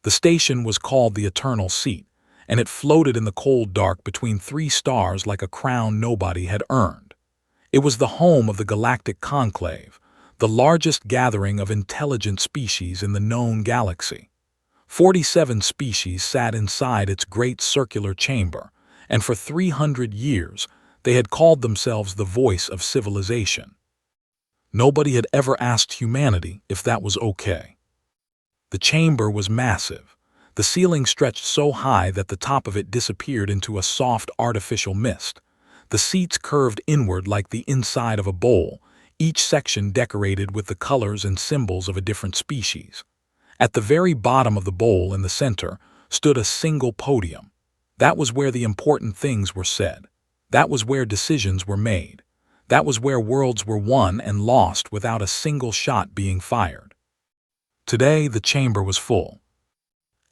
The station was called the Eternal Seat, and it floated in the cold dark between three stars like a crown nobody had earned. It was the home of the Galactic Conclave, the largest gathering of intelligent species in the known galaxy. 47 species sat inside its great circular chamber, and for 300 years they had called themselves the voice of civilization. Nobody had ever asked humanity if that was okay. The chamber was massive. The ceiling stretched so high that the top of it disappeared into a soft artificial mist. The seats curved inward like the inside of a bowl, each section decorated with the colors and symbols of a different species. At the very bottom of the bowl in the center stood a single podium. That was where the important things were said. That was where decisions were made. That was where worlds were won and lost without a single shot being fired. Today, the chamber was full.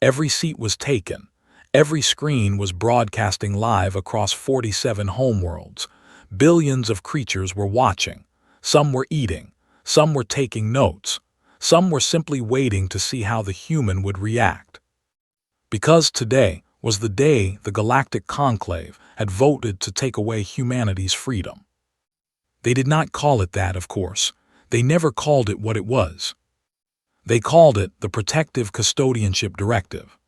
Every seat was taken. Every screen was broadcasting live across 47 homeworlds. Billions of creatures were watching. Some were eating. Some were taking notes. Some were simply waiting to see how the human would react. Because today was the day the Galactic Conclave had voted to take away humanity's freedom. They did not call it that, of course. They never called it what it was. They called it the Protective Custodianship Directive.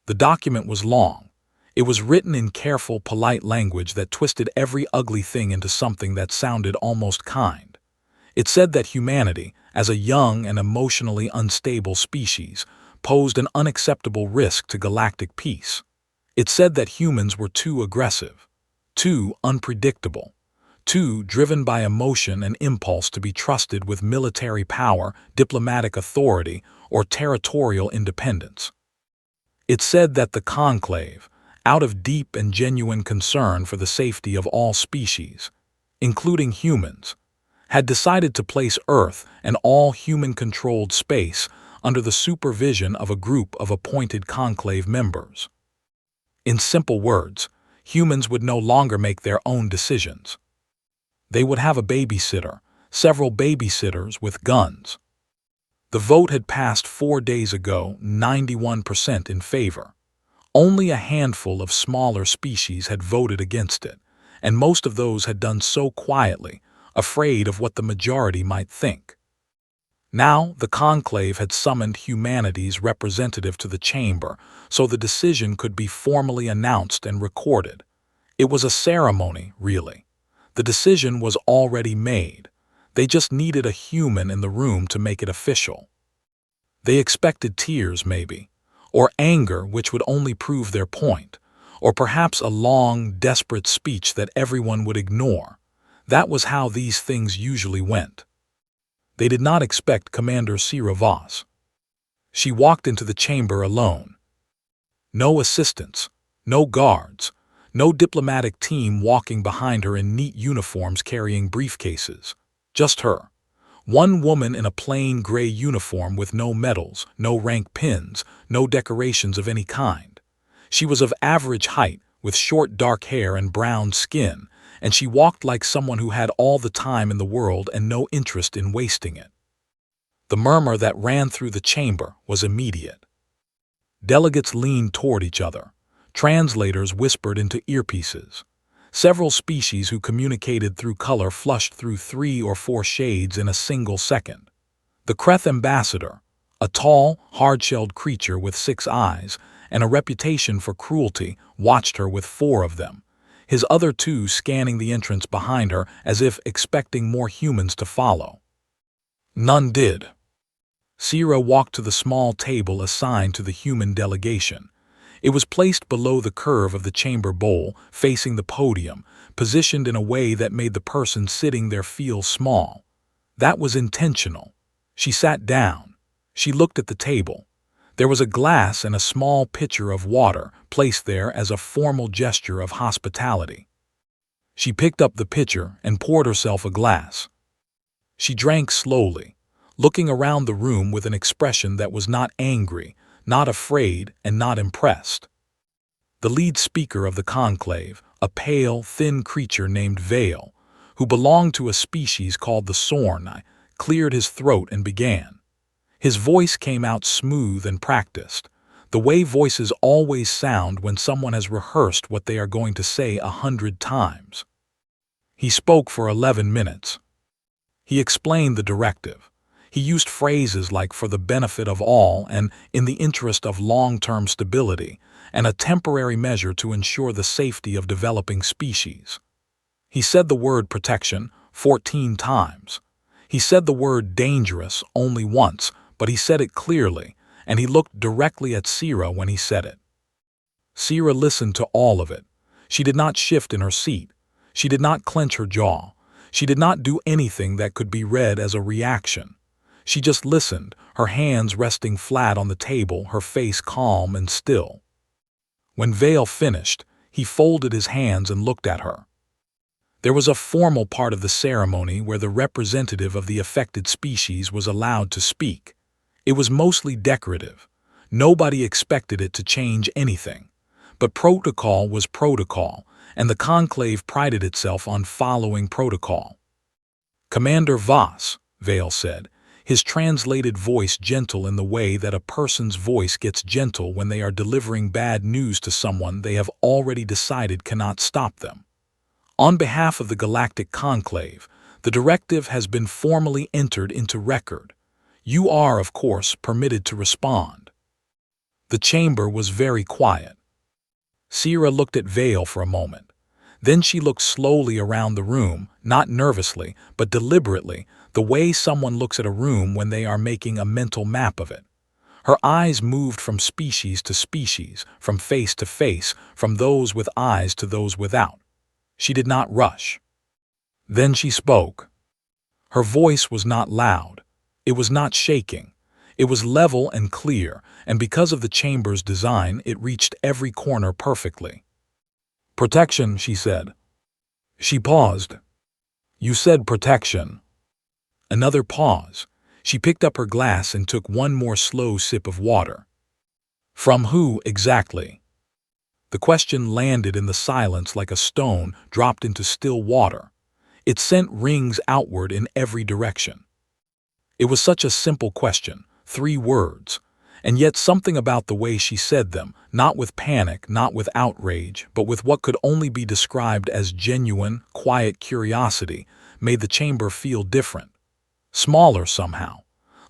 The document was long. It was written in careful, polite language that twisted every ugly thing into something that sounded almost kind. It said that humanity, as a young and emotionally unstable species, posed an unacceptable risk to galactic peace. It said that humans were too aggressive, too unpredictable, too driven by emotion and impulse to be trusted with military power, diplomatic authority, or territorial independence. It said that the Conclave, out of deep and genuine concern for the safety of all species, including humans, had decided to place Earth and all human-controlled space under the supervision of a group of appointed Conclave members. In simple words, humans would no longer make their own decisions. They would have a babysitter, several babysitters with guns. The vote had passed 4 days ago, 91% in favor. Only a handful of smaller species had voted against it, and most of those had done so quietly, afraid of what the majority might think. Now, the Conclave had summoned humanity's representative to the chamber so the decision could be formally announced and recorded. It was a ceremony, really. The decision was already made. They just needed a human in the room to make it official. They expected tears, maybe, or anger which would only prove their point, or perhaps a long, desperate speech that everyone would ignore. That was how these things usually went. They did not expect Commander Sira Voss. She walked into the chamber alone. No assistants, no guards, no diplomatic team walking behind her in neat uniforms carrying briefcases. Just her. One woman in a plain gray uniform with no medals, no rank pins, no decorations of any kind. She was of average height, with short dark hair and brown skin, and she walked like someone who had all the time in the world and no interest in wasting it. The murmur that ran through the chamber was immediate. Delegates leaned toward each other. Translators whispered into earpieces. Several species who communicated through color flushed through 3 or 4 shades in a single second. The Kreth ambassador, a tall, hard-shelled creature with 6 eyes and a reputation for cruelty, watched her with 4 of them, his other 2 scanning the entrance behind her as if expecting more humans to follow. None did. Sira walked to the small table assigned to the human delegation. It was placed below the curve of the chamber bowl, facing the podium, positioned in a way that made the person sitting there feel small. That was intentional. She sat down. She looked at the table. There was a glass and a small pitcher of water placed there as a formal gesture of hospitality. She picked up the pitcher and poured herself a glass. She drank slowly, looking around the room with an expression that was not angry, not afraid, and not impressed. The lead speaker of the conclave, a pale, thin creature named Vale, who belonged to a species called the Sorn, cleared his throat and began. His voice came out smooth and practiced, the way voices always sound when someone has rehearsed what they are going to say 100 times. He spoke for 11 minutes. He explained the directive. He used phrases like "for the benefit of all" and "in the interest of long-term stability," and a temporary measure to ensure the safety of developing species. He said the word protection 14 times. He said the word dangerous only once, but he said it clearly, and he looked directly at Sira when he said it. Sira listened to all of it. She did not shift in her seat. She did not clench her jaw. She did not do anything that could be read as a reaction. She just listened, her hands resting flat on the table, her face calm and still. When Vale finished, he folded his hands and looked at her. There was a formal part of the ceremony where the representative of the affected species was allowed to speak. It was mostly decorative. Nobody expected it to change anything. But protocol was protocol, and the conclave prided itself on following protocol. "Commander Voss," Vale said, his translated voice gentle in the way that a person's voice gets gentle when they are delivering bad news to someone they have already decided cannot stop them. "On behalf of the Galactic Conclave, the directive has been formally entered into record. You are, of course, permitted to respond." The chamber was very quiet. Sira looked at Vale for a moment. Then she looked slowly around the room, not nervously, but deliberately, the way someone looks at a room when they are making a mental map of it. Her eyes moved from species to species, from face to face, from those with eyes to those without. She did not rush. Then she spoke. Her voice was not loud. It was not shaking. It was level and clear, and because of the chamber's design, it reached every corner perfectly. "Protection," she said. She paused. "You said protection." Another pause. She picked up her glass and took one more slow sip of water. "From who, exactly?" The question landed in the silence like a stone dropped into still water. It sent rings outward in every direction. It was such a simple question, 3 words, and yet something about the way she said them, not with panic, not with outrage, but with what could only be described as genuine, quiet curiosity, made the chamber feel different. Smaller somehow,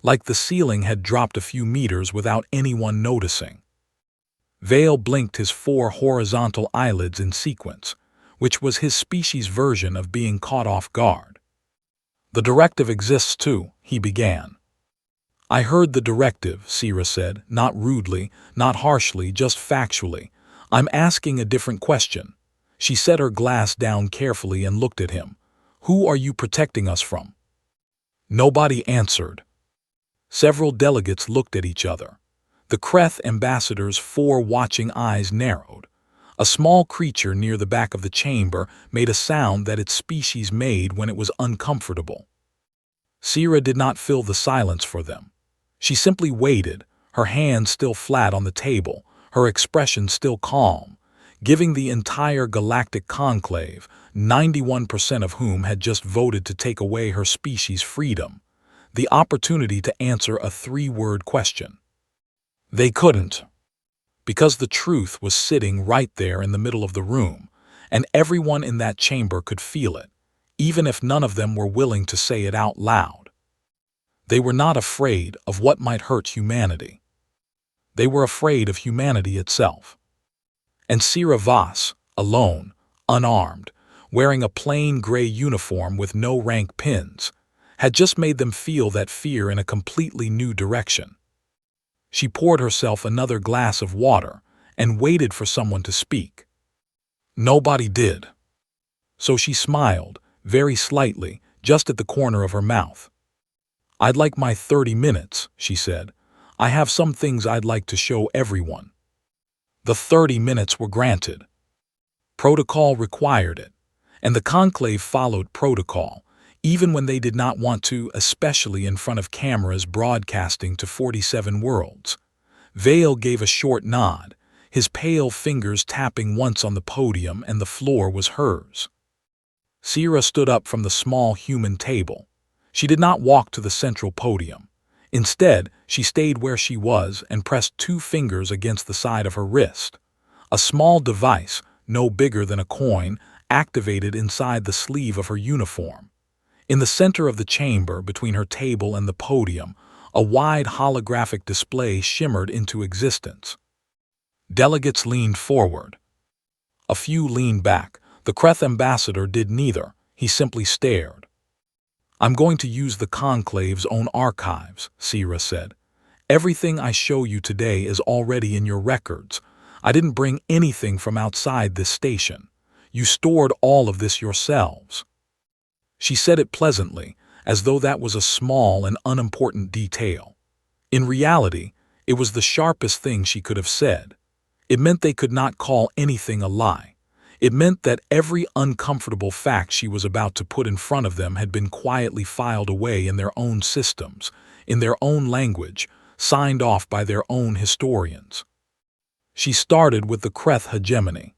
like the ceiling had dropped a few meters without anyone noticing. Vale blinked his 4 horizontal eyelids in sequence, which was his species' version of being caught off guard. "The directive exists too," he began. "I heard the directive," Sira said, not rudely, not harshly, just factually. "I'm asking a different question." She set her glass down carefully and looked at him. "Who are you protecting us from?" Nobody answered. Several delegates looked at each other. The Kreth ambassador's 4 watching eyes narrowed. A small creature near the back of the chamber made a sound that its species made when it was uncomfortable. Sira did not fill the silence for them. She simply waited, her hands still flat on the table, her expression still calm, giving the entire galactic conclave, 91% of whom had just voted to take away her species' freedom, the opportunity to answer a 3-word question. They couldn't, because the truth was sitting right there in the middle of the room, and everyone in that chamber could feel it, even if none of them were willing to say it out loud. They were not afraid of what might hurt humanity. They were afraid of humanity itself. And Sira Voss, alone, unarmed, wearing a plain gray uniform with no rank pins, had just made them feel that fear in a completely new direction. She poured herself another glass of water and waited for someone to speak. Nobody did. So she smiled, very slightly, just at the corner of her mouth. "I'd like my 30 minutes, she said. "I have some things I'd like to show everyone." The 30 minutes were granted. Protocol required it, and the conclave followed protocol, even when they did not want to, especially in front of cameras broadcasting to 47 worlds. Vale gave a short nod, his pale fingers tapping once on the podium, and the floor was hers. Sira stood up from the small human table. She did not walk to the central podium. Instead, she stayed where she was and pressed 2 fingers against the side of her wrist. A small device, no bigger than a coin, activated inside the sleeve of her uniform. In the center of the chamber, between her table and the podium, a wide holographic display shimmered into existence. Delegates leaned forward. A few leaned back. The Kreth ambassador did neither. He simply stared. "I'm going to use the Conclave's own archives," Sira said. "Everything I show you today is already in your records. I didn't bring anything from outside this station. You stored all of this yourselves." She said it pleasantly, as though that was a small and unimportant detail. In reality, it was the sharpest thing she could have said. It meant they could not call anything a lie. It meant that every uncomfortable fact she was about to put in front of them had been quietly filed away in their own systems, in their own language, signed off by their own historians. She started with the Kreth hegemony.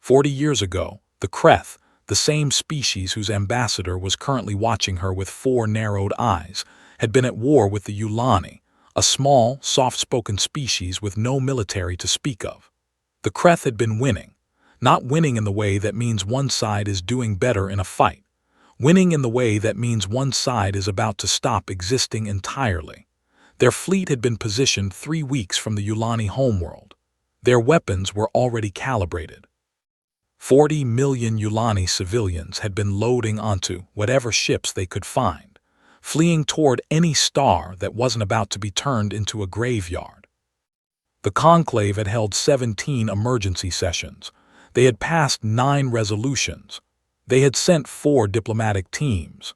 40 years ago, the Kreth, the same species whose ambassador was currently watching her with 4 narrowed eyes, had been at war with the Yulani, a small, soft-spoken species with no military to speak of. The Kreth had been winning, not winning in the way that means one side is doing better in a fight, winning in the way that means one side is about to stop existing entirely. Their fleet had been positioned 3 weeks from the Yulani homeworld. Their weapons were already calibrated. 40 million Yulani civilians had been loading onto whatever ships they could find, fleeing toward any star that wasn't about to be turned into a graveyard. The Conclave had held 17 emergency sessions. They had passed 9 resolutions. They had sent 4 diplomatic teams.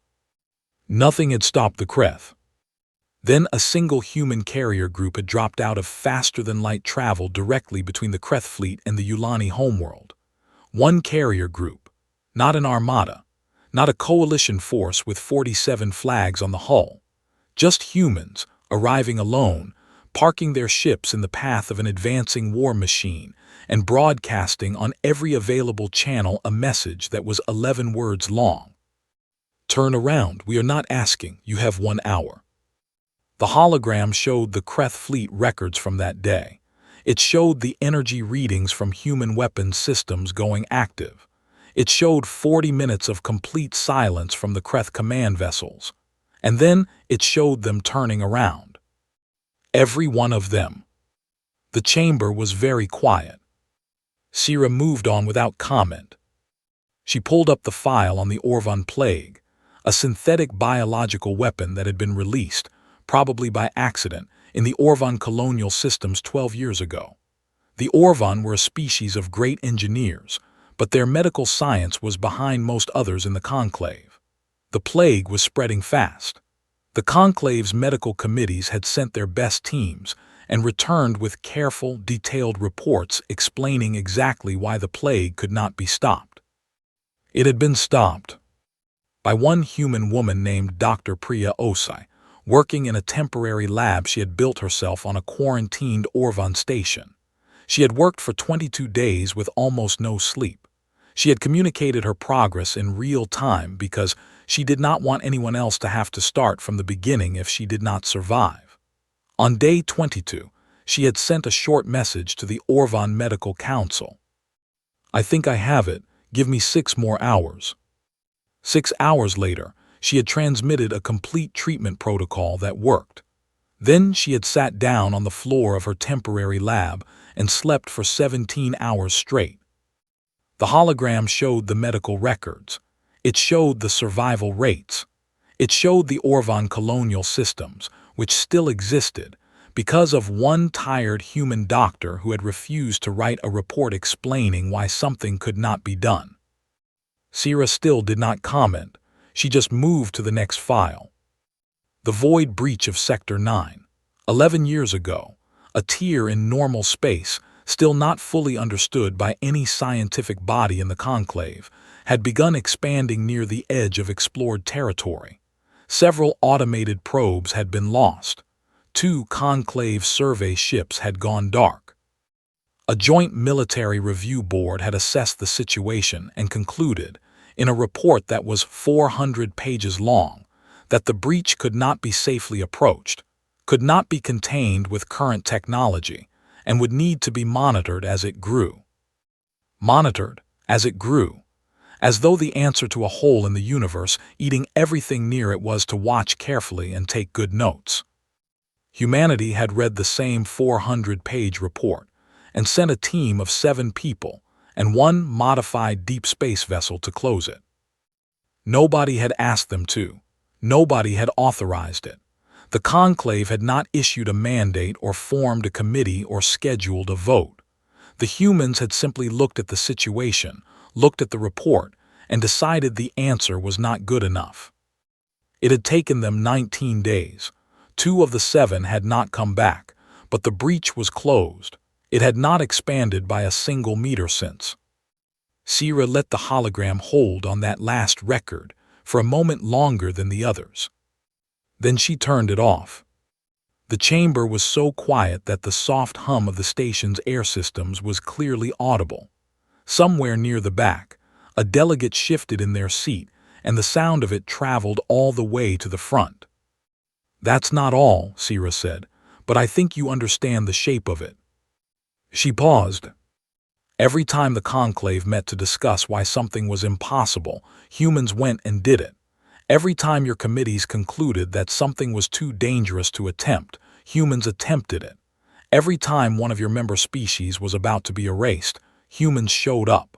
Nothing had stopped the Kreth. Then a single human carrier group had dropped out of faster-than-light travel directly between the Kreth fleet and the Yulani homeworld. One carrier group, not an armada, not a coalition force with 47 flags on the hull. Just humans, arriving alone, parking their ships in the path of an advancing war machine, and broadcasting on every available channel a message that was 11 words long. "Turn around, we are not asking, you have 1 hour." The hologram showed the Kreth fleet records from that day. It showed the energy readings from human weapons systems going active. It showed 40 minutes of complete silence from the Kreth command vessels. And then it showed them turning around. Every one of them. The chamber was very quiet. Sira moved on without comment. She pulled up the file on the Orvan plague, a synthetic biological weapon that had been released, probably by accident, in the Orvan colonial systems 12 years ago. The Orvan were a species of great engineers, but their medical science was behind most others in the Conclave. The plague was spreading fast. The Conclave's medical committees had sent their best teams and returned with careful, detailed reports explaining exactly why the plague could not be stopped. It had been stopped by one human woman named Dr. Priya Osai, working in a temporary lab she had built herself on a quarantined Orvan station. She had worked for 22 days with almost no sleep. She had communicated her progress in real time because she did not want anyone else to have to start from the beginning if she did not survive. On day 22, she had sent a short message to the Orvan Medical Council. "I think I have it. Give me 6 more hours." 6 hours later, she had transmitted a complete treatment protocol that worked. Then she had sat down on the floor of her temporary lab and slept for 17 hours straight. The hologram showed the medical records. It showed the survival rates. It showed the Orvan colonial systems, which still existed, because of one tired human doctor who had refused to write a report explaining why something could not be done. Sira still did not comment. She just moved to the next file. The void breach of Sector 9. 11 years ago, a tier in normal space, still not fully understood by any scientific body in the Conclave, had begun expanding near the edge of explored territory. Several automated probes had been lost. 2 Conclave survey ships had gone dark. A joint military review board had assessed the situation and concluded, in a report that was 400 pages long, that the breach could not be safely approached, could not be contained with current technology, and would need to be monitored as it grew. Monitored as it grew, as though the answer to a hole in the universe eating everything near it was to watch carefully and take good notes. Humanity had read the same 400-page report and sent a team of 7 people and 1 modified deep space vessel to close it. Nobody had asked them to. Nobody had authorized it. The conclave had not issued a mandate or formed a committee or scheduled a vote. The humans had simply looked at the situation, looked at the report, and decided the answer was not good enough. It had taken them 19 days. 2 of the 7 had not come back, but the breach was closed. It had not expanded by a single meter since. Sierra let the hologram hold on that last record for a moment longer than the others. Then she turned it off. The chamber was so quiet that the soft hum of the station's air systems was clearly audible. Somewhere near the back, a delegate shifted in their seat, and the sound of it traveled all the way to the front. "That's not all," Sierra said, "but I think you understand the shape of it." She paused. Every time the conclave met to discuss why something was impossible, humans went and did it. Every time your committees concluded that something was too dangerous to attempt, humans attempted it. Every time one of your member species was about to be erased, humans showed up.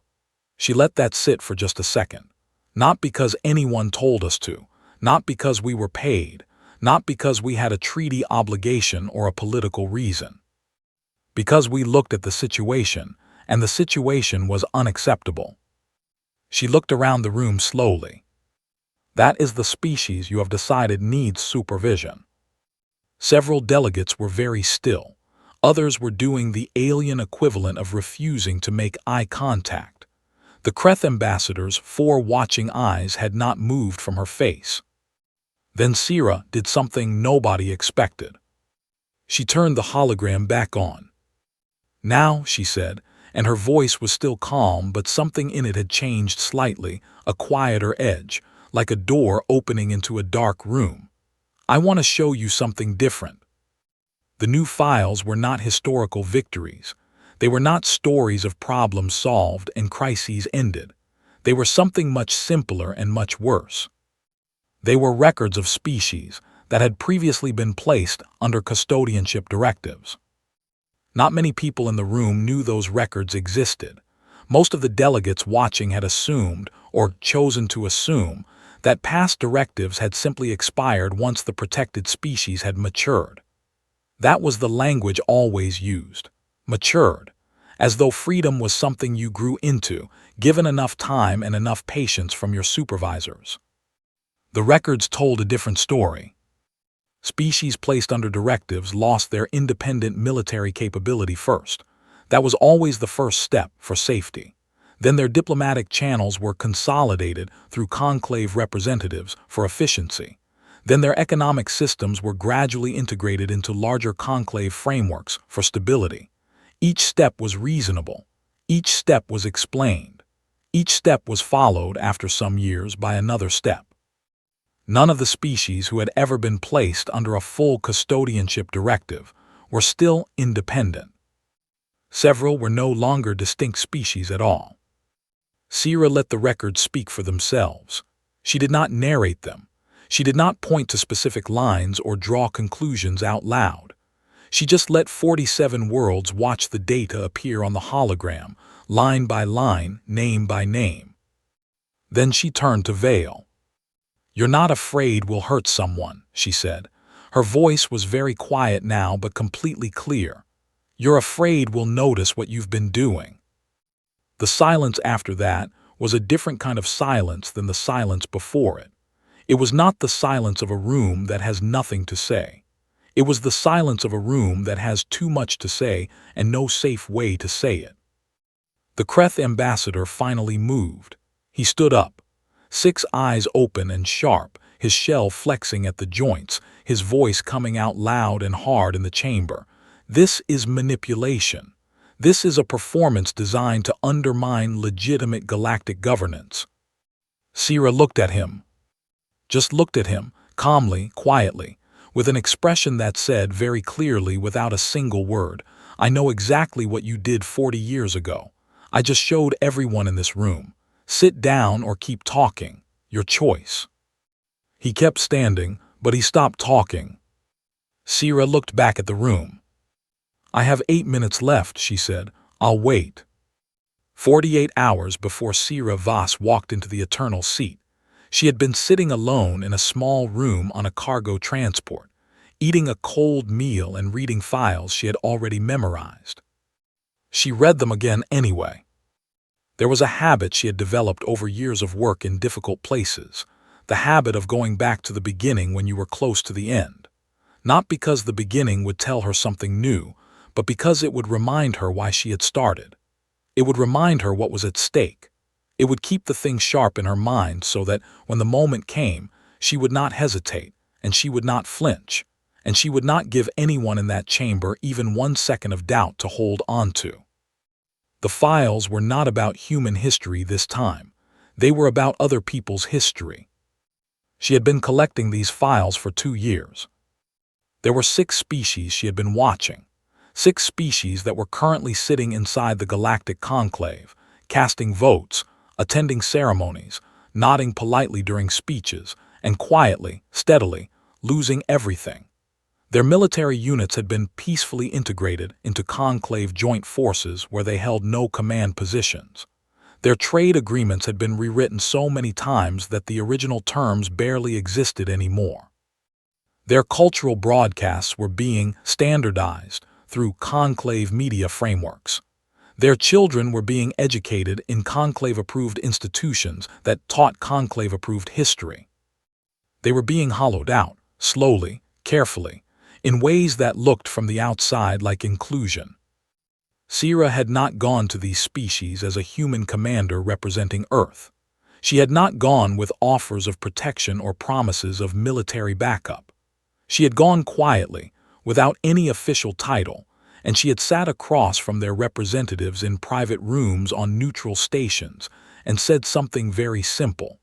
She let that sit for just a second. Not because anyone told us to, not because we were paid, not because we had a treaty obligation or a political reason. Because we looked at the situation, and the situation was unacceptable. She looked around the room slowly. That is the species you have decided needs supervision. Several delegates were very still. Others were doing the alien equivalent of refusing to make eye contact. The Kreth ambassador's 4 watching eyes had not moved from her face. Then Sierra did something nobody expected. She turned the hologram back on. "Now," she said, and her voice was still calm, but something in it had changed slightly, a quieter edge, like a door opening into a dark room. "I want to show you something different." The new files were not historical victories. They were not stories of problems solved and crises ended. They were something much simpler and much worse. They were records of species that had previously been placed under custodianship directives. Not many people in the room knew those records existed. Most of the delegates watching had assumed, or chosen to assume, that past directives had simply expired once the protected species had matured. That was the language always used. Matured. As though freedom was something you grew into, given enough time and enough patience from your supervisors. The records told a different story. Species placed under directives lost their independent military capability first. That was always the first step for safety. Then their diplomatic channels were consolidated through conclave representatives for efficiency. Then their economic systems were gradually integrated into larger conclave frameworks for stability. Each step was reasonable. Each step was explained. Each step was followed after some years by another step. None of the species who had ever been placed under a full custodianship directive were still independent. Several were no longer distinct species at all. Sierra let the records speak for themselves. She did not narrate them. She did not point to specific lines or draw conclusions out loud. She just let 47 worlds watch the data appear on the hologram, line by line, name by name. Then she turned to Vale. "You're not afraid we'll hurt someone," she said. Her voice was very quiet now but completely clear. "You're afraid we'll notice what you've been doing." The silence after that was a different kind of silence than the silence before it. It was not the silence of a room that has nothing to say. It was the silence of a room that has too much to say and no safe way to say it. The Kreth ambassador finally moved. He stood up, 6 eyes open and sharp, his shell flexing at the joints, his voice coming out loud and hard in the chamber. "This is manipulation. This is a performance designed to undermine legitimate galactic governance." Sierra looked at him. Just looked at him, calmly, quietly, with an expression that said very clearly without a single word, "I know exactly what you did 40 years ago. I just showed everyone in this room. Sit down or keep talking. Your choice." He kept standing, but he stopped talking. Sierra looked back at the room. "I have 8 minutes left," she said. "I'll wait." 48 hours before Sierra Voss walked into the eternal seat, she had been sitting alone in a small room on a cargo transport, eating a cold meal and reading files she had already memorized. She read them again anyway. There was a habit she had developed over years of work in difficult places, the habit of going back to the beginning when you were close to the end. Not because the beginning would tell her something new, but because it would remind her why she had started. It would remind her what was at stake. It would keep the thing sharp in her mind so that when the moment came, she would not hesitate, and she would not flinch, and she would not give anyone in that chamber even 1 second of doubt to hold on to. The files were not about human history this time. They were about other people's history. She had been collecting these files for 2 years. There were 6 species she had been watching, 6 species that were currently sitting inside the Galactic Conclave, casting votes, attending ceremonies, nodding politely during speeches, and quietly, steadily, losing everything. Their military units had been peacefully integrated into Conclave joint forces where they held no command positions. Their trade agreements had been rewritten so many times that the original terms barely existed anymore. Their cultural broadcasts were being standardized through Conclave media frameworks. Their children were being educated in Conclave-approved institutions that taught Conclave-approved history. They were being hollowed out, slowly, carefully, in ways that looked from the outside like inclusion. Sierra had not gone to these species as a human commander representing Earth. She had not gone with offers of protection or promises of military backup. She had gone quietly, without any official title, and she had sat across from their representatives in private rooms on neutral stations and said something very simple.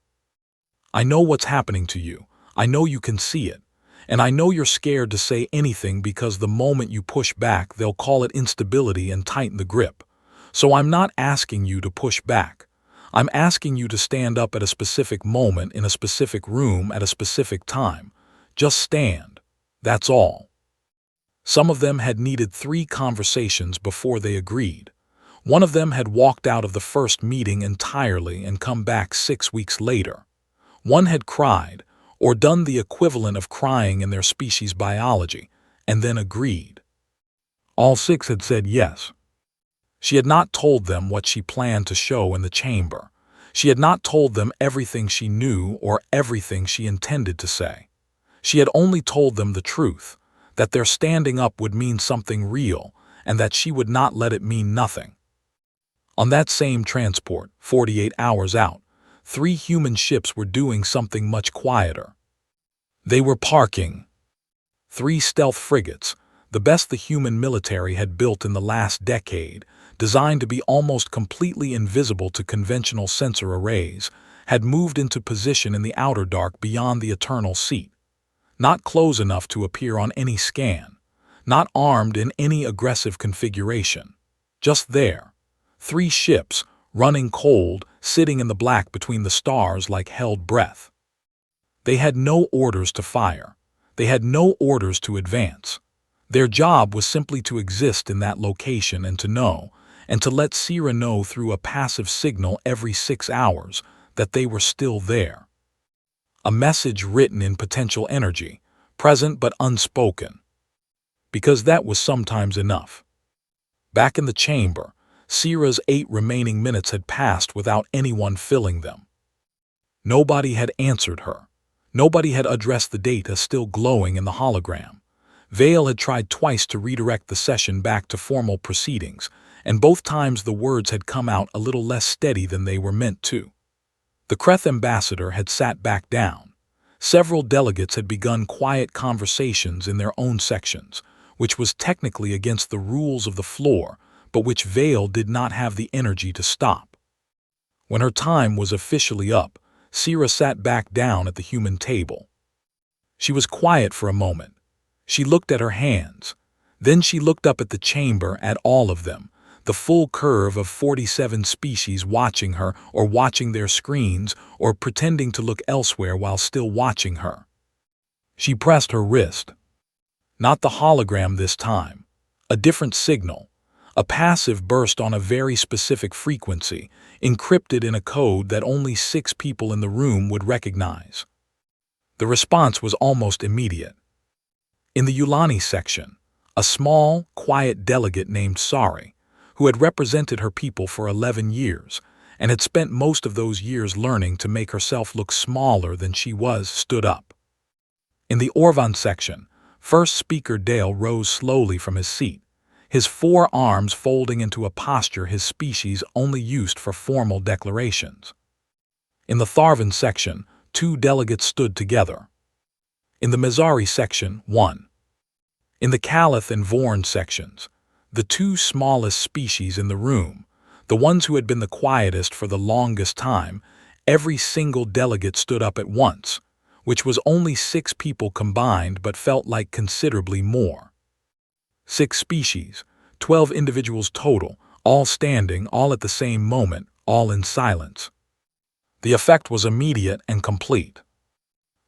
"I know what's happening to you. I know you can see it. And I know you're scared to say anything because the moment you push back, they'll call it instability and tighten the grip. So I'm not asking you to push back. I'm asking you to stand up at a specific moment in a specific room at a specific time. Just stand. That's all." Some of them had needed 3 conversations before they agreed. One of them had walked out of the first meeting entirely and come back 6 weeks later. One had cried, or done the equivalent of crying in their species biology, and then agreed. All 6 had said yes. She had not told them what she planned to show in the chamber. She had not told them everything she knew or everything she intended to say. She had only told them the truth, that their standing up would mean something real, and that she would not let it mean nothing. On that same transport, 48 hours out, 3 human ships were doing something much quieter. They were parking. 3 stealth frigates, the best the human military had built in the last decade, designed to be almost completely invisible to conventional sensor arrays, had moved into position in the outer dark beyond the eternal seat. Not close enough to appear on any scan, not armed in any aggressive configuration. Just there. 3 ships, running cold, sitting in the black between the stars like held breath. They had no orders to fire. They had no orders to advance. Their job was simply to exist in that location and to know, and to let Sierra know through a passive signal every 6 hours, that they were still there. A message written in potential energy, present but unspoken. Because that was sometimes enough. Back in the chamber, Sierra's 8 remaining minutes had passed without anyone filling them. Nobody had answered her. Nobody had addressed the data still glowing in the hologram. Vale had tried twice to redirect the session back to formal proceedings, and both times the words had come out a little less steady than they were meant to. The Kreth ambassador had sat back down. Several delegates had begun quiet conversations in their own sections, which was technically against the rules of the floor, but which Vale did not have the energy to stop. When her time was officially up, Sierra sat back down at the human table. She was quiet for a moment. She looked at her hands. Then she looked up at the chamber, at all of them, the full curve of 47 species watching her or watching their screens or pretending to look elsewhere while still watching her. She pressed her wrist. Not the hologram this time. A different signal. A passive burst on a very specific frequency, encrypted in a code that only 6 people in the room would recognize. The response was almost immediate. In the Yulani section, a small, quiet delegate named Sari, who had represented her people for 11 years and had spent most of those years learning to make herself look smaller than she was, stood up. In the Orvan section, first speaker Dale rose slowly from his seat, his 4 arms folding into a posture his species only used for formal declarations. In the Tharvan section, 2 delegates stood together. In the Mizari section, 1. In the Kalith and Vorn sections, the 2 smallest species in the room, the ones who had been the quietest for the longest time, every single delegate stood up at once, which was only 6 people combined but felt like considerably more. 6 species, 12 individuals total, all standing, all at the same moment, all in silence. The effect was immediate and complete.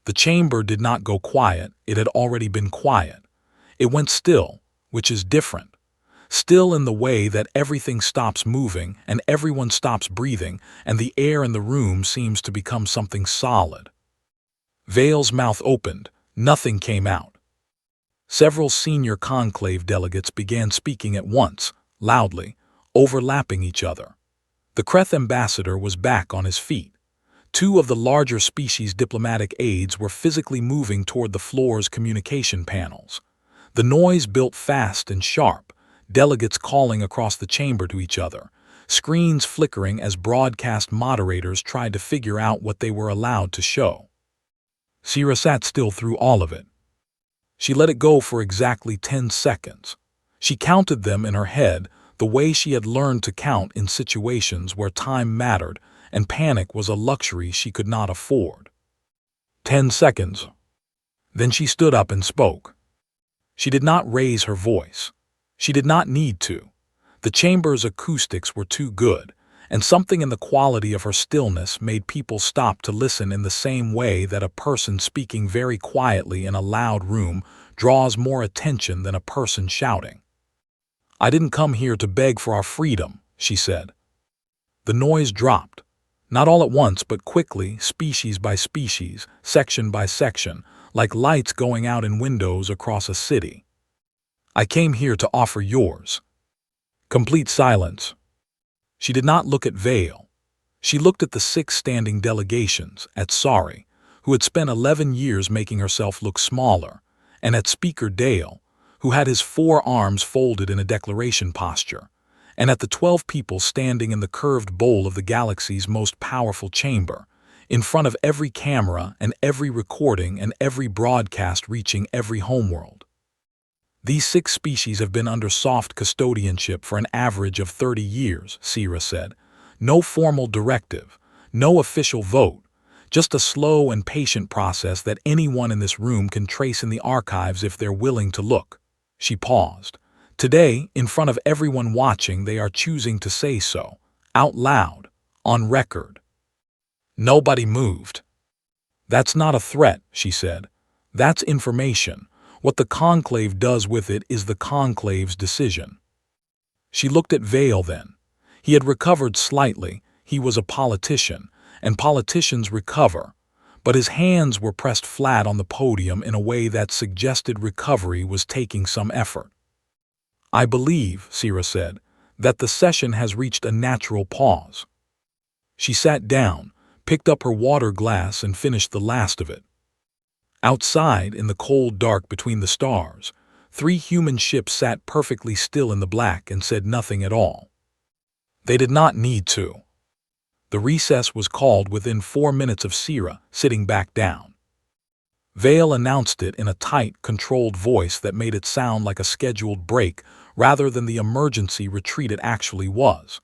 The chamber did not go quiet, it had already been quiet. It went still, which is different. Still in the way that everything stops moving and everyone stops breathing and the air in the room seems to become something solid. Vale's mouth opened, nothing came out. Several senior conclave delegates began speaking at once, loudly, overlapping each other. The Kreth ambassador was back on his feet. 2 of the larger species' diplomatic aides were physically moving toward the floor's communication panels. The noise built fast and sharp, delegates calling across the chamber to each other, screens flickering as broadcast moderators tried to figure out what they were allowed to show. Sira sat still through all of it. She let it go for exactly 10 seconds. She counted them in her head the way she had learned to count in situations where time mattered and panic was a luxury she could not afford. 10 seconds. Then she stood up and spoke. She did not raise her voice. She did not need to. The chamber's acoustics were too good, and something in the quality of her stillness made people stop to listen in the same way that a person speaking very quietly in a loud room draws more attention than a person shouting. "I didn't come here to beg for our freedom," she said. The noise dropped. Not all at once, but quickly, species by species, section by section, like lights going out in windows across a city. "I came here to offer yours." Complete silence. She did not look at Vale. She looked at the 6 standing delegations, at Sari, who had spent 11 years making herself look smaller, and at Speaker Dale, who had his 4 arms folded in a declaration posture, and at the 12 people standing in the curved bowl of the galaxy's most powerful chamber, in front of every camera and every recording and every broadcast reaching every homeworld. "These 6 species have been under soft custodianship for an average of 30 years, Sira said. No formal directive, no official vote, just a slow and patient process that anyone in this room can trace in the archives if they're willing to look." She paused. Today, in front of everyone watching, they are choosing to say so, out loud, on record. Nobody moved. "That's not a threat," she said. "That's information. What the conclave does with it is the conclave's decision." She looked at Vale then. He had recovered slightly, he was a politician, and politicians recover, but his hands were pressed flat on the podium in a way that suggested recovery was taking some effort. "I believe," Sira said, "that the session has reached a natural pause." She sat down, picked up her water glass and finished the last of it. Outside, in the cold dark between the stars, 3 human ships sat perfectly still in the black and said nothing at all. They did not need to. The recess was called within 4 minutes of Sira sitting back down. Vale announced it in a tight, controlled voice that made it sound like a scheduled break rather than the emergency retreat it actually was.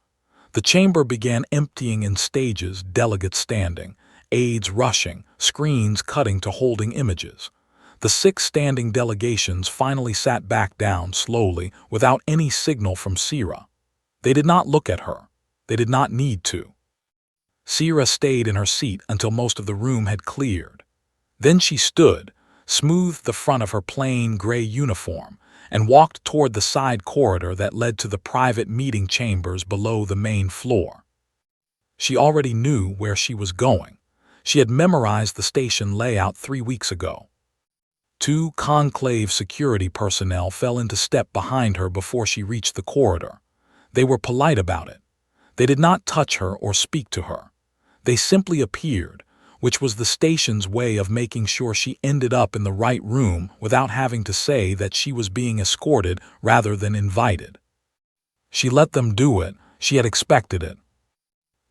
The chamber began emptying in stages, delegates standing, aides rushing, screens cutting to holding images. The 6 standing delegations finally sat back down slowly without any signal from Sira. They did not look at her. They did not need to. Sira stayed in her seat until most of the room had cleared. Then she stood, smoothed the front of her plain gray uniform, and walked toward the side corridor that led to the private meeting chambers below the main floor. She already knew where she was going. She had memorized the station layout 3 weeks ago. 2 conclave security personnel fell into step behind her before she reached the corridor. They were polite about it. They did not touch her or speak to her. They simply appeared, which was the station's way of making sure she ended up in the right room without having to say that she was being escorted rather than invited. She let them do it. She had expected it.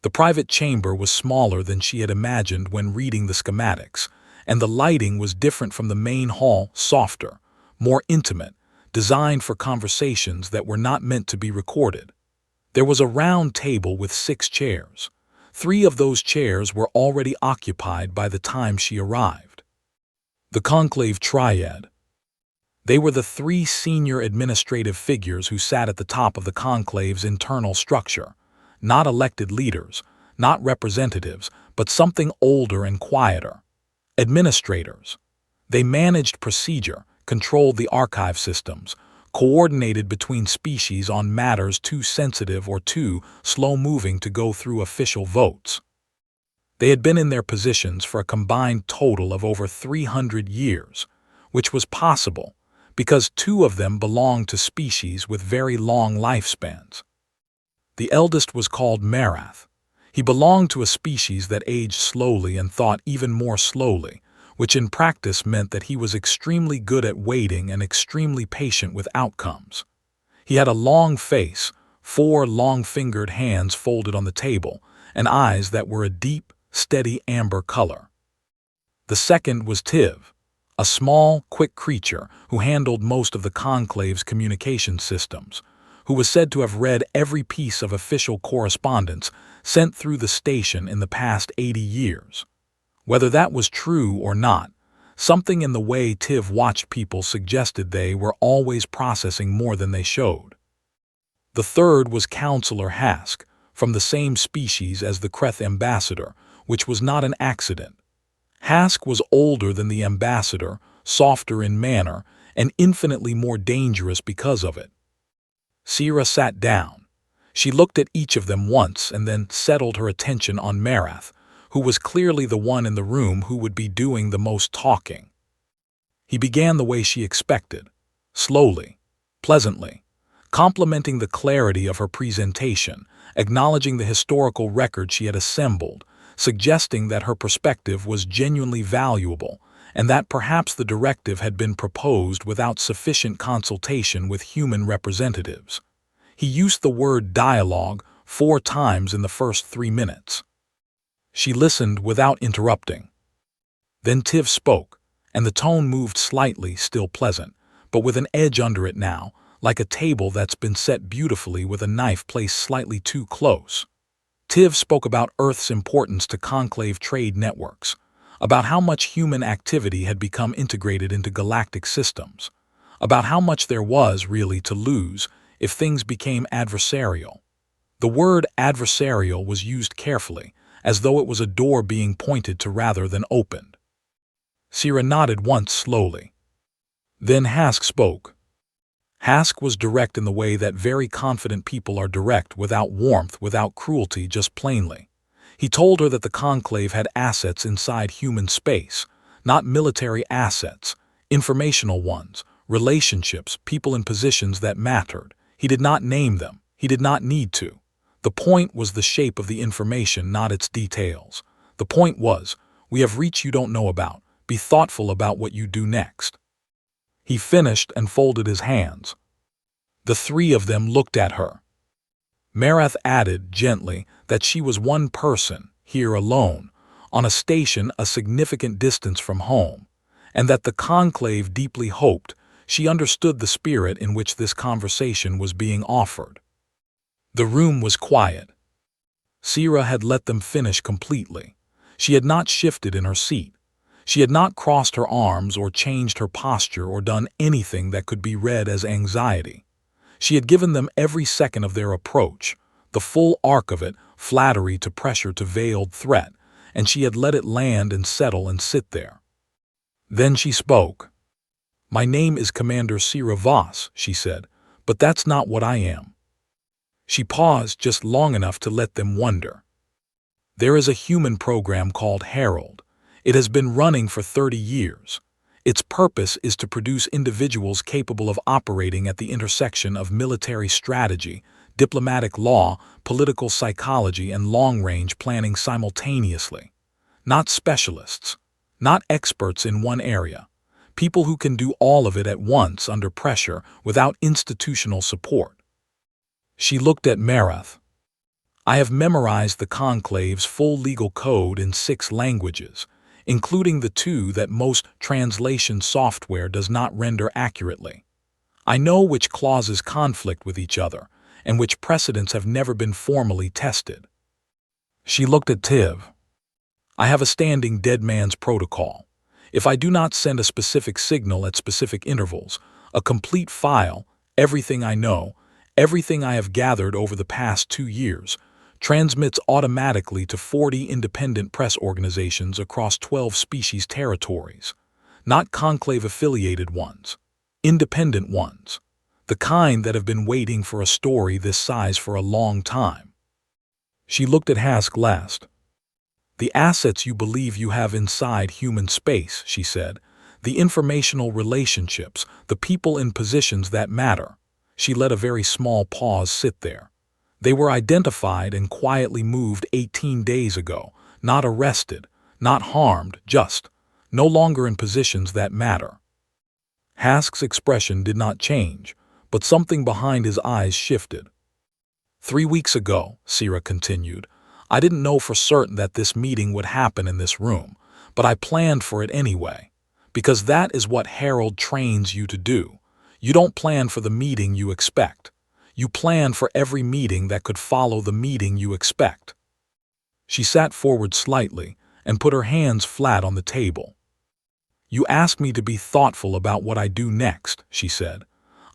The private chamber was smaller than she had imagined when reading the schematics, and the lighting was different from the main hall, softer, more intimate, designed for conversations that were not meant to be recorded. There was a round table with 6 chairs. 3 of those chairs were already occupied by the time she arrived. The conclave triad. They were the 3 senior administrative figures who sat at the top of the conclave's internal structure. Not elected leaders, not representatives, but something older and quieter. Administrators. They managed procedure, controlled the archive systems, coordinated between species on matters too sensitive or too slow-moving to go through official votes. They had been in their positions for a combined total of over 300 years, which was possible because 2 of them belonged to species with very long lifespans. The eldest was called Marath. He belonged to a species that aged slowly and thought even more slowly, which in practice meant that he was extremely good at waiting and extremely patient with outcomes. He had a long face, 4 long-fingered hands folded on the table, and eyes that were a deep, steady amber color. The second was Tiv, a small, quick creature who handled most of the conclave's communication systems, who was said to have read every piece of official correspondence sent through the station in the past 80 years. Whether that was true or not, something in the way Tiv watched people suggested they were always processing more than they showed. The third was Counselor Hask, from the same species as the Kreth ambassador, which was not an accident. Hask was older than the ambassador, softer in manner, and infinitely more dangerous because of it. Sira sat down. She looked at each of them once and then settled her attention on Marath, who was clearly the one in the room who would be doing the most talking. He began the way she expected, slowly, pleasantly, complimenting the clarity of her presentation, acknowledging the historical record she had assembled, suggesting that her perspective was genuinely valuable and that perhaps the directive had been proposed without sufficient consultation with human representatives. He used the word dialogue 4 times in the first 3 minutes. She listened without interrupting. Then Tiv spoke, and the tone moved slightly, still pleasant, but with an edge under it now, like a table that's been set beautifully with a knife placed slightly too close. Tiv spoke about Earth's importance to conclave trade networks, about how much human activity had become integrated into galactic systems, about how much there was really to lose if things became adversarial. The word adversarial was used carefully, as though it was a door being pointed to rather than opened. Sira nodded once slowly. Then Hask spoke. Hask was direct in the way that very confident people are direct, without warmth, without cruelty, just plainly. He told her that the conclave had assets inside human space, not military assets, informational ones, relationships, people in positions that mattered. He did not name them. He did not need to. The point was the shape of the information, not its details. The point was, we have reach you don't know about. Be thoughtful about what you do next. He finished and folded his hands. The 3 of them looked at her. Marath added, gently, that she was one person, here alone, on a station a significant distance from home, and that the conclave deeply hoped she understood the spirit in which this conversation was being offered. The room was quiet. Sira had let them finish completely. She had not shifted in her seat. She had not crossed her arms or changed her posture or done anything that could be read as anxiety. She had given them every second of their approach, the full arc of it, flattery to pressure to veiled threat, and she had let it land and settle and sit there. Then she spoke. "My name is Commander Sira Voss," she said, "but that's not what I am." She paused just long enough to let them wonder. "There is a human program called Herald. It has been running for 30 years. Its purpose is to produce individuals capable of operating at the intersection of military strategy, diplomatic law, political psychology, and long-range planning simultaneously. Not specialists, not experts in one area. People who can do all of it at once under pressure without institutional support." She looked at Marath. "I have memorized the Conclave's full legal code in 6 languages, including the 2 that most translation software does not render accurately. I know which clauses conflict with each other, and which precedents have never been formally tested." She looked at Tiv. "I have a standing dead man's protocol. If I do not send a specific signal at specific intervals, a complete file, everything I know, everything I have gathered over the past 2 years, transmits automatically to 40 independent press organizations across 12 species territories. Not Conclave-affiliated ones. Independent ones. The kind that have been waiting for a story this size for a long time." She looked at Hask last. "The assets you believe you have inside human space," she said. "The informational relationships, the people in positions that matter." She let a very small pause sit there. "They were identified and quietly moved 18 days ago, not arrested, not harmed, just no longer in positions that matter." Hask's expression did not change, but something behind his eyes shifted. "3 weeks ago," Sira continued, "I didn't know for certain that this meeting would happen in this room, but I planned for it anyway. Because that is what Herald trains you to do. You don't plan for the meeting you expect. You plan for every meeting that could follow the meeting you expect." She sat forward slightly and put her hands flat on the table. "You asked me to be thoughtful about what I do next," she said.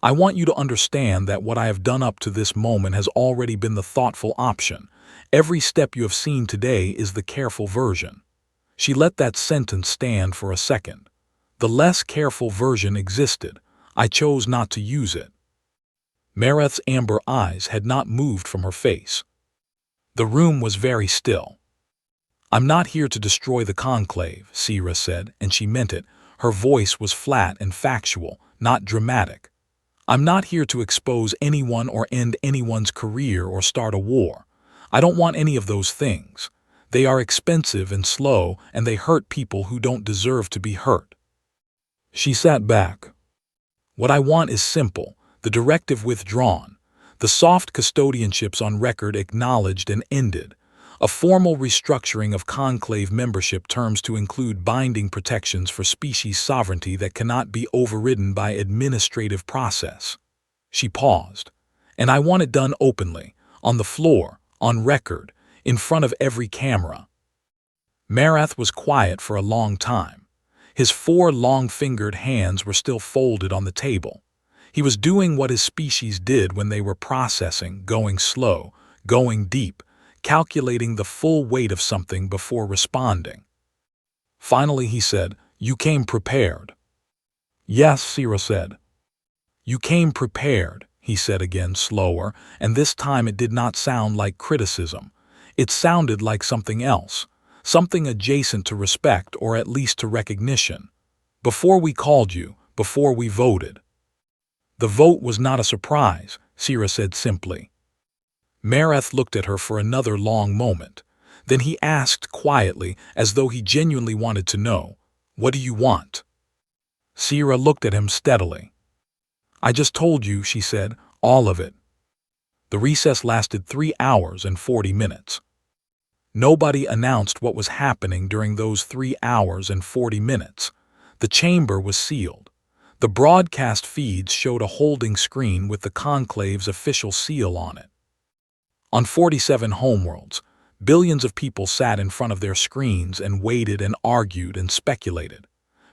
"I want you to understand that what I have done up to this moment has already been the thoughtful option. Every step you have seen today is the careful version." She let that sentence stand for a second. "The less careful version existed. I chose not to use it." Marath's amber eyes had not moved from her face. The room was very still. "I'm not here to destroy the Conclave," Sira said, and she meant it. Her voice was flat and factual, not dramatic. "I'm not here to expose anyone or end anyone's career or start a war. I don't want any of those things. They are expensive and slow, and they hurt people who don't deserve to be hurt." She sat back. "What I want is simple, the directive withdrawn, the soft custodianships on record acknowledged and ended, a formal restructuring of Conclave membership terms to include binding protections for species sovereignty that cannot be overridden by administrative process." She paused. "And I want it done openly, on the floor, on record, in front of every camera." Marath was quiet for a long time. His 4 long-fingered hands were still folded on the table. He was doing what his species did when they were processing, going slow, going deep, calculating the full weight of something before responding. Finally he said, "You came prepared." "Yes," Sira said. "You came prepared," he said again, slower, and this time it did not sound like criticism. It sounded like something else, something adjacent to respect or at least to recognition. "Before we called you, before we voted." "The vote was not a surprise," Sira said simply. Marath looked at her for another long moment. Then he asked quietly, as though he genuinely wanted to know, "What do you want?" Sira looked at him steadily. "I just told you," she said, "all of it." The recess lasted 3 hours and 40 minutes. Nobody announced what was happening during those 3 hours and 40 minutes. The chamber was sealed. The broadcast feeds showed a holding screen with the Conclave's official seal on it. On 47 homeworlds, Billions of people sat in front of their screens and waited and argued and speculated,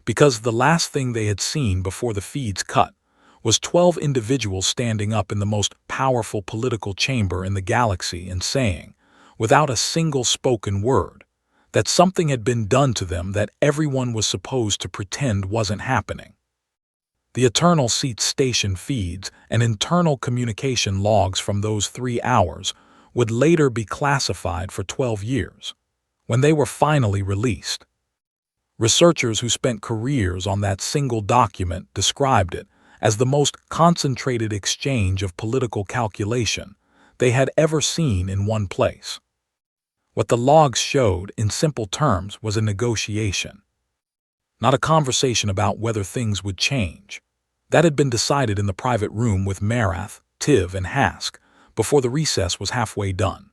because the last thing they had seen before the feeds cut was 12 individuals standing up in the most powerful political chamber in the galaxy and saying, without a single spoken word, that something had been done to them that everyone was supposed to pretend wasn't happening. The Eternal Seat station feeds and internal communication logs from those 3 hours would later be classified for 12 years, when they were finally released. Researchers who spent careers on that single document described it as the most concentrated exchange of political calculation they had ever seen in one place. What the logs showed, in simple terms, was a negotiation. Not a conversation about whether things would change. That had been decided in the private room with Marath, Tiv, and Hask before the recess was halfway done.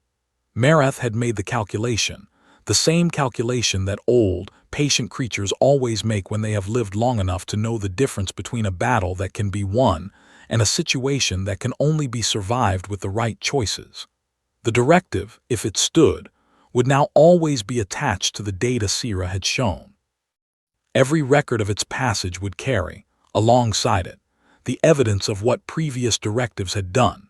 Marath had made the calculation, the same calculation that old, patient creatures always make when they have lived long enough to know the difference between a battle that can be won and a situation that can only be survived with the right choices. The directive, if it stood, would now always be attached to the data Sira had shown. Every record of its passage would carry, alongside it, the evidence of what previous directives had done.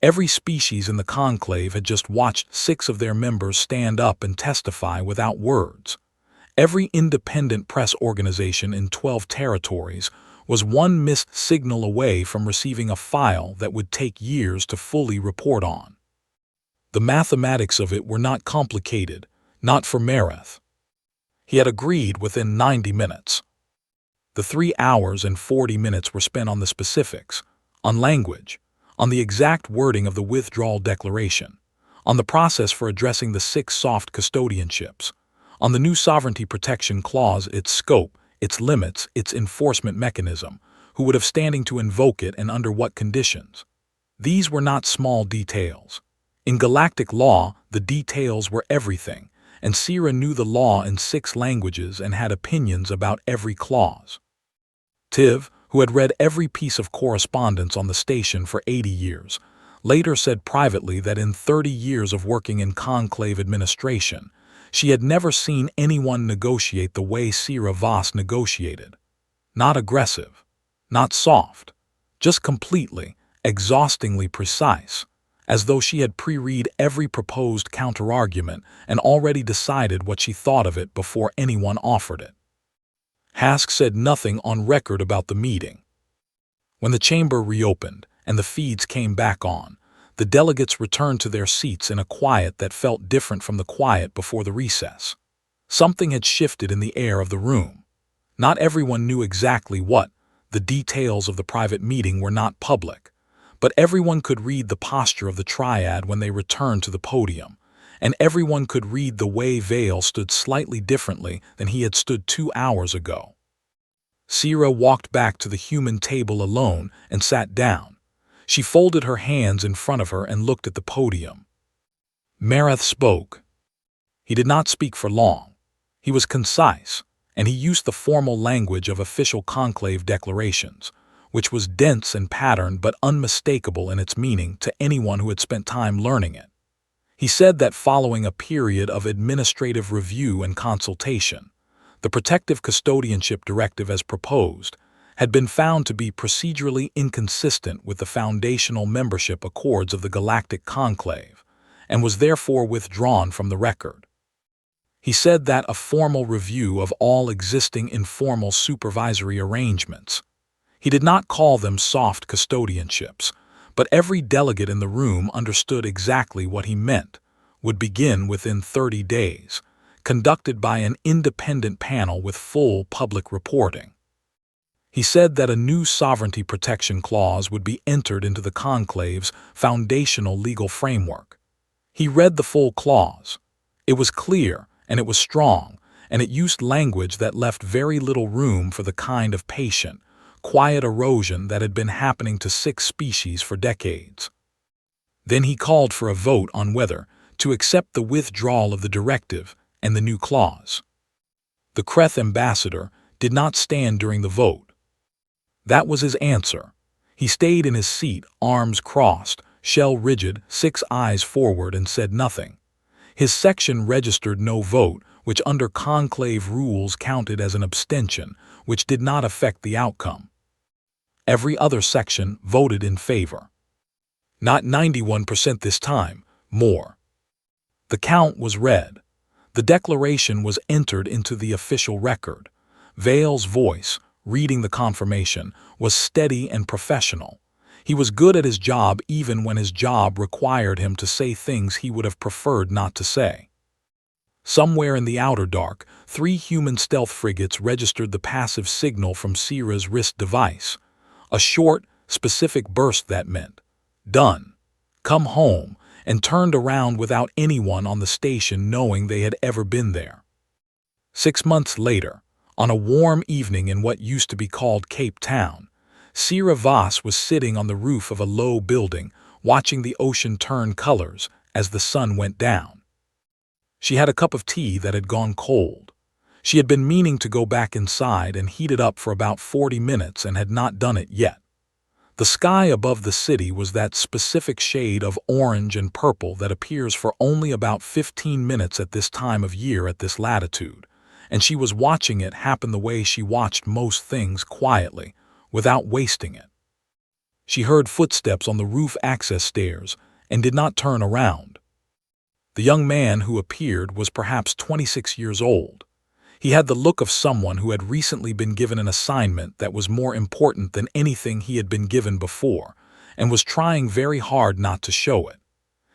Every species in the conclave had just watched 6 of their members stand up and testify without words. Every independent press organization in 12 territories was one missed signal away from receiving a file that would take years to fully report on. The mathematics of it were not complicated, not for Marath. He had agreed within 90 minutes. The 3 hours and 40 minutes were spent on the specifics, on language, on the exact wording of the withdrawal declaration, on the process for addressing the 6 soft custodianships, on the new sovereignty protection clause, its scope, its limits, its enforcement mechanism, who would have standing to invoke it and under what conditions. These were not small details. In galactic law, the details were everything, and Sira knew the law in 6 languages and had opinions about every clause. Tiv, who had read every piece of correspondence on the station for 80 years, later said privately that in 30 years of working in conclave administration, she had never seen anyone negotiate the way Sira Voss negotiated. Not aggressive, not soft, just completely, exhaustingly precise, as though she had pre-read every proposed counterargument and already decided what she thought of it before anyone offered it. Hask said nothing on record about the meeting. When the chamber reopened and the feeds came back on, the delegates returned to their seats in a quiet that felt different from the quiet before the recess. Something had shifted in the air of the room. Not everyone knew exactly what. The details of the private meeting were not public, but everyone could read the posture of the triad when they returned to the podium, and everyone could read the way Vale stood slightly differently than he had stood 2 hours ago. Sira walked back to the human table alone and sat down. She folded her hands in front of her and looked at the podium. Marath spoke. He did not speak for long. He was concise, and he used the formal language of official conclave declarations, which was dense and patterned but unmistakable in its meaning to anyone who had spent time learning it. He said that following a period of administrative review and consultation, the Protective Custodianship Directive as proposed had been found to be procedurally inconsistent with the foundational membership accords of the Galactic Conclave, and was therefore withdrawn from the record. He said that a formal review of all existing informal supervisory arrangements, he did not call them soft custodianships, but every delegate in the room understood exactly what he meant, would begin within 30 days, conducted by an independent panel with full public reporting. He said that a new sovereignty protection clause would be entered into the conclave's foundational legal framework. He read the full clause. It was clear, and it was strong, and it used language that left very little room for the kind of patient, quiet erosion that had been happening to 6 species for decades. Then he called for a vote on whether to accept the withdrawal of the directive and the new clause. The Kreth ambassador did not stand during the vote. That was his answer. He stayed in his seat, arms crossed, shell rigid, 6 eyes forward, and said nothing. His section registered no vote, which under conclave rules counted as an abstention, which did not affect the outcome. Every other section voted in favor. Not 91% this time, more. The count was read. The declaration was entered into the official record. Vale's voice, reading the confirmation, was steady and professional. He was good at his job even when his job required him to say things he would have preferred not to say. Somewhere in the outer dark, 3 human stealth frigates registered the passive signal from Sierra's wrist device. A short, specific burst that meant, "Done. Come home," and turned around without anyone on the station knowing they had ever been there. 6 months later, on a warm evening in what used to be called Cape Town, Sierra Voss was sitting on the roof of a low building, watching the ocean turn colors as the sun went down. She had a cup of tea that had gone cold. She had been meaning to go back inside and heat it up for about 40 minutes and had not done it yet. The sky above the city was that specific shade of orange and purple that appears for only about 15 minutes at this time of year at this latitude, and she was watching it happen the way she watched most things, quietly, without wasting it. She heard footsteps on the roof access stairs and did not turn around. The young man who appeared was perhaps 26 years old. He had the look of someone who had recently been given an assignment that was more important than anything he had been given before, and was trying very hard not to show it.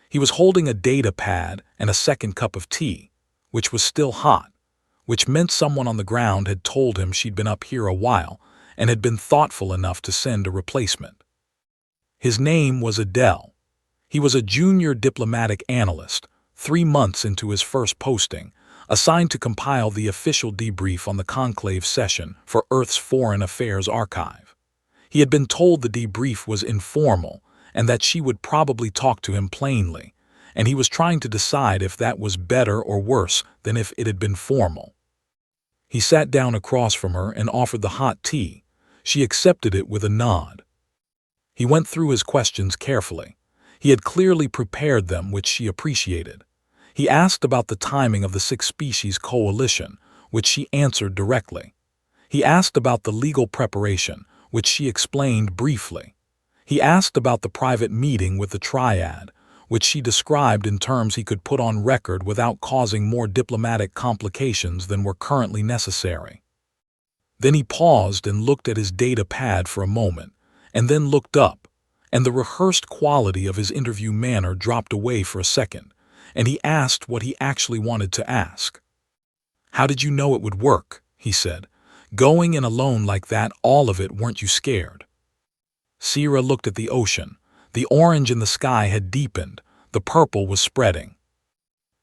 He was holding a data pad and a second cup of tea, which was still hot, which meant someone on the ground had told him she'd been up here a while and had been thoughtful enough to send a replacement. His name was Adele. He was a junior diplomatic analyst, 3 months into his first posting, assigned to compile the official debrief on the conclave session for Earth's Foreign Affairs Archive. He had been told the debrief was informal and that she would probably talk to him plainly, and he was trying to decide if that was better or worse than if it had been formal. He sat down across from her and offered the hot tea. She accepted it with a nod. He went through his questions carefully. He had clearly prepared them, which she appreciated. He asked about the timing of the 6-species coalition, which she answered directly. He asked about the legal preparation, which she explained briefly. He asked about the private meeting with the triad, which she described in terms he could put on record without causing more diplomatic complications than were currently necessary. Then he paused and looked at his data pad for a moment, and then looked up, and the rehearsed quality of his interview manner dropped away for a second, and he asked what he actually wanted to ask. "How did you know it would work?" he said. "Going in alone like that, all of it, weren't you scared?" Sierra looked at the ocean. The orange in the sky had deepened. The purple was spreading.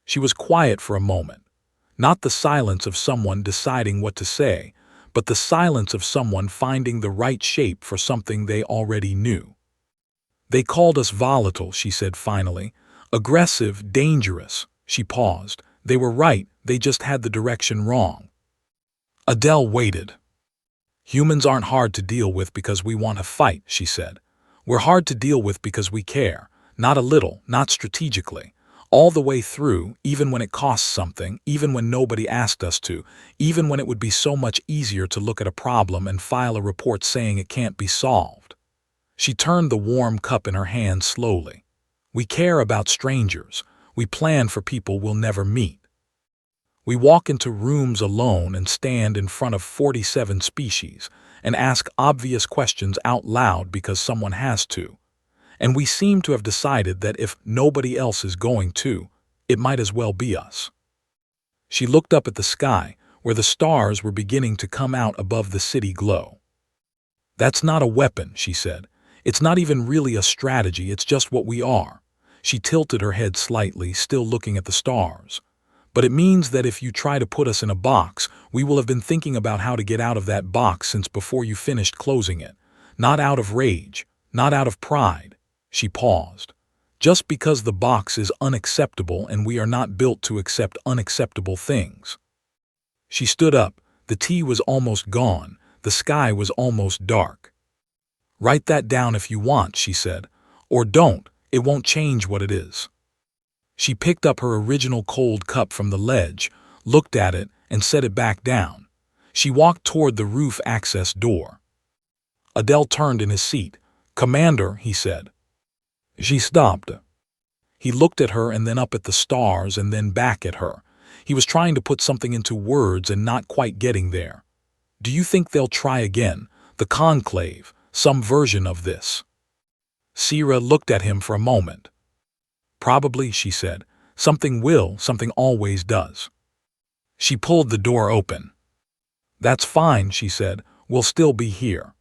She was quiet for a moment. Not the silence of someone deciding what to say, but the silence of someone finding the right shape for something they already knew. "They called us volatile," she said finally. "Aggressive, dangerous." She paused. "They were right, they just had the direction wrong." Adele waited. "Humans aren't hard to deal with because we want to fight," she said. "We're hard to deal with because we care. Not a little, not strategically. All the way through, even when it costs something, even when nobody asked us to, even when it would be so much easier to look at a problem and file a report saying it can't be solved." She turned the warm cup in her hand slowly. "We care about strangers. We plan for people we'll never meet. We walk into rooms alone and stand in front of 47 species and ask obvious questions out loud because someone has to. And we seem to have decided that if nobody else is going to, it might as well be us." She looked up at the sky, where the stars were beginning to come out above the city glow. "That's not a weapon," she said. "It's not even really a strategy, it's just what we are." She tilted her head slightly, still looking at the stars. "But it means that if you try to put us in a box, we will have been thinking about how to get out of that box since before you finished closing it. Not out of rage, not out of pride." She paused. "Just because the box is unacceptable and we are not built to accept unacceptable things." She stood up. The tea was almost gone. The sky was almost dark. "Write that down if you want," she said. "Or don't. It won't change what it is." She picked up her original cold cup from the ledge, looked at it, and set it back down. She walked toward the roof access door. Adele turned in his seat. "Commander," he said. She stopped. He looked at her and then up at the stars and then back at her. He was trying to put something into words and not quite getting there. "Do you think they'll try again? The conclave, some version of this?" Sierra looked at him for a moment. "Probably," she said. "Something will, something always does." She pulled the door open. "That's fine," she said. "We'll still be here."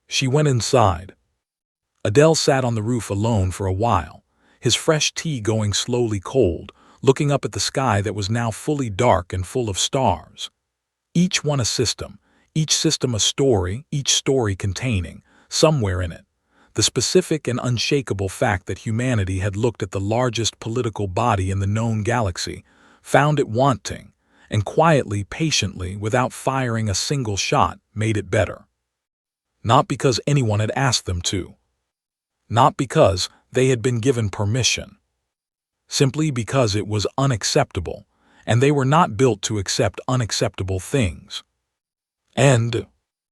She went inside. Adele sat on the roof alone for a while, his fresh tea going slowly cold, looking up at the sky that was now fully dark and full of stars. Each one a system, each system a story, each story containing, somewhere in it, the specific and unshakable fact that humanity had looked at the largest political body in the known galaxy, found it wanting, and quietly, patiently, without firing a single shot, made it better. Not because anyone had asked them to. Not because they had been given permission. Simply because it was unacceptable, and they were not built to accept unacceptable things. And